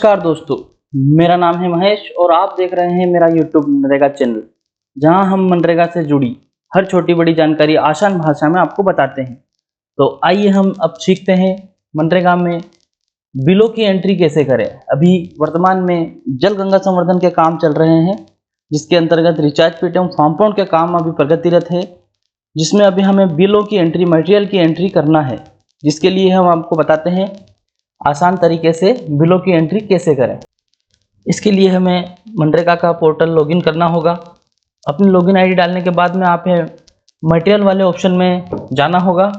नमस्कार दोस्तों, मेरा नाम है महेश और आप देख रहे हैं मेरा यूट्यूब मनरेगा चैनल, जहां हम मनरेगा से जुड़ी हर छोटी बड़ी जानकारी आसान भाषा में आपको बताते हैं। तो आइए हम अब सीखते हैं मनरेगा में बिलों की एंट्री कैसे करें। अभी वर्तमान में जल गंगा संवर्धन के काम चल रहे हैं, जिसके अंतर्गत रिचार्ज पिट एवं फार्मपॉन्ड के काम अभी प्रगतिरत है, जिसमें अभी हमें बिलों की एंट्री, मटेरियल की एंट्री करना है, जिसके लिए हम आपको बताते हैं आसान तरीके से बिलों की एंट्री कैसे करें। इसके लिए हमें मनरेगा का पोर्टल लॉगिन करना होगा। अपनी लॉगिन आईडी डालने के बाद में आप मटेरियल वाले ऑप्शन में जाना होगा।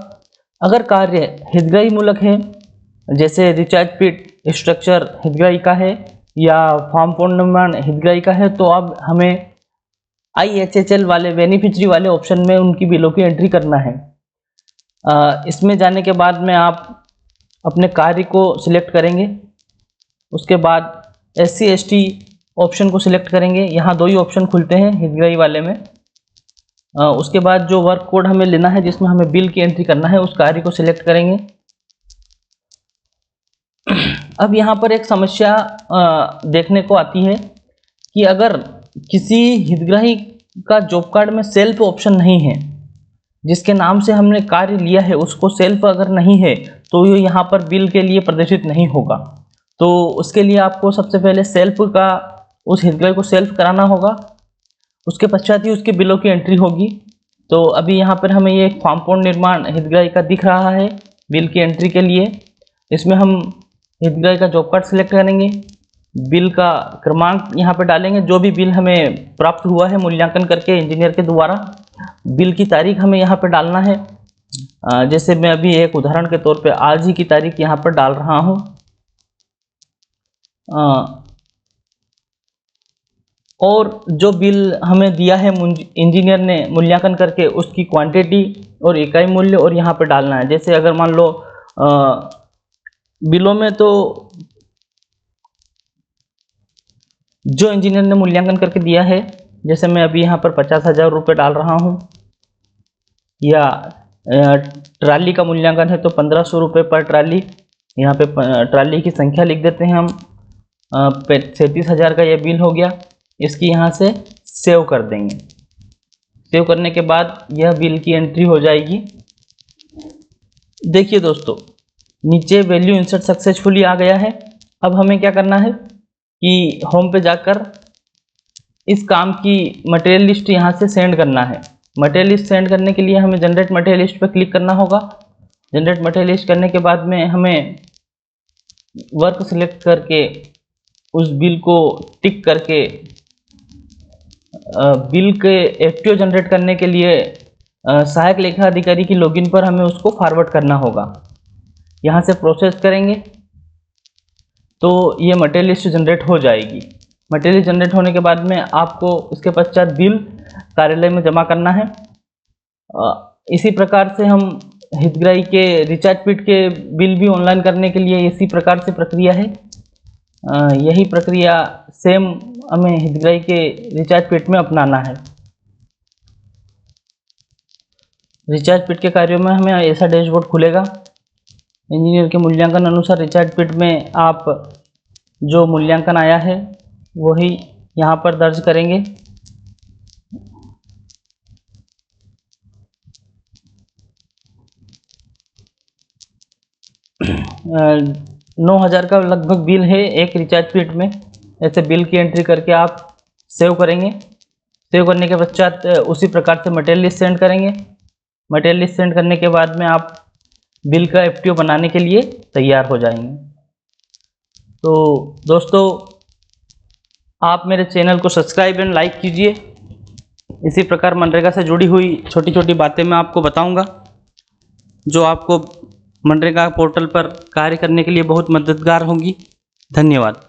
अगर कार्य हितग्राही मूलक है, जैसे रिचार्ज पिट स्ट्रक्चर हितग्राही का है या फार्म पॉन्ड निर्माण हितग्राही का है, तो अब हमें IHHL वाले बेनिफिशियरी वाले ऑप्शन में उनकी बिलों की एंट्री करना है। इसमें जाने के बाद में आप अपने कार्य को सिलेक्ट करेंगे। उसके बाद SC ST ऑप्शन को सिलेक्ट करेंगे। यहाँ दो ही ऑप्शन खुलते हैं हितग्राही वाले में। उसके बाद जो वर्क कोड हमें लेना है, जिसमें हमें बिल की एंट्री करना है, उस कार्य को सिलेक्ट करेंगे। अब यहाँ पर एक समस्या देखने को आती है कि अगर किसी हितग्राही का जॉब कार्ड में सेल्फ ऑप्शन नहीं है, जिसके नाम से हमने कार्य लिया है उसको सेल्फ अगर नहीं है, तो ये यहाँ पर बिल के लिए प्रदर्शित नहीं होगा। तो उसके लिए आपको सबसे पहले सेल्फ का, उस हितग्राही को सेल्फ कराना होगा। उसके पश्चात ही उसके बिलों की एंट्री होगी। तो अभी यहाँ पर हमें ये फार्म पॉन्ड निर्माण हितग्राही का दिख रहा है बिल की एंट्री के लिए। इसमें हम हितग्राही का जॉब कार्ड सिलेक्ट करेंगे, बिल का क्रमांक यहाँ पर डालेंगे, जो भी बिल हमें प्राप्त हुआ है मूल्यांकन करके इंजीनियर के द्वारा, बिल की तारीख हमें यहाँ पर डालना है। जैसे मैं अभी एक उदाहरण के तौर पे आज ही की तारीख यहाँ पर डाल रहा हूँ। और जो बिल हमें दिया है इंजीनियर ने मूल्यांकन करके, उसकी क्वांटिटी और इकाई मूल्य और यहाँ पर डालना है। जैसे अगर मान लो बिलों में तो जो इंजीनियर ने मूल्यांकन करके दिया है, जैसे मैं अभी यहाँ पर 50,000 रुपये डाल रहा हूँ, या ट्राली का मूल्यांकन है तो 1500 रुपये पर ट्राली। यहाँ पे ट्राली की संख्या लिख देते हैं हम। 37,000 का ये बिल हो गया। इसकी यहाँ से सेव कर देंगे। सेव करने के बाद यह बिल की एंट्री हो जाएगी। देखिए दोस्तों, नीचे वैल्यू इंसर्ट सक्सेसफुली आ गया है। अब हमें क्या करना है कि होम पे जाकर इस काम की मटेरियल लिस्ट यहाँ से सेंड करना है। मटेरियल लिस्ट सेंड करने के लिए हमें जनरेट मटेरियल लिस्ट पर क्लिक करना होगा। जनरेट मटेरियल लिस्ट करने के बाद में हमें वर्क सिलेक्ट करके उस बिल को टिक करके बिल के FTO जनरेट करने के लिए सहायक लेखा अधिकारी की लॉगिन पर हमें उसको फॉरवर्ड करना होगा। यहाँ से प्रोसेस करेंगे तो ये मटेरियल लिस्ट जनरेट हो जाएगी। मटेरियल जनरेट होने के बाद में आपको उसके पश्चात बिल कार्यालय में जमा करना है। इसी प्रकार से हम हितग्राही के रिचार्ज पिट के बिल भी ऑनलाइन करने के लिए इसी प्रकार से प्रक्रिया है। यही प्रक्रिया सेम हमें हितग्राही के रिचार्ज पिट में अपनाना है। रिचार्ज पिट के कार्यों में हमें ऐसा डैशबोर्ड खुलेगा। इंजीनियर के मूल्यांकन अनुसार रिचार्ज पिट में आप जो मूल्यांकन आया है वही यहाँ पर दर्ज करेंगे। अ, 9,000 का लगभग बिल है एक रिचार्ज पिट में। ऐसे बिल की एंट्री करके आप सेव करेंगे। सेव करने के पश्चात उसी प्रकार से मटेरियल लिस्ट सेंड करेंगे। मटेरियल लिस्ट सेंड करने के बाद में आप बिल का FTO बनाने के लिए तैयार हो जाएंगे। तो दोस्तों, आप मेरे चैनल को सब्सक्राइब एंड लाइक कीजिए। इसी प्रकार मनरेगा से जुड़ी हुई छोटी छोटी बातें मैं आपको बताऊंगा, जो आपको मनरेगा पोर्टल पर कार्य करने के लिए बहुत मददगार होंगी। धन्यवाद।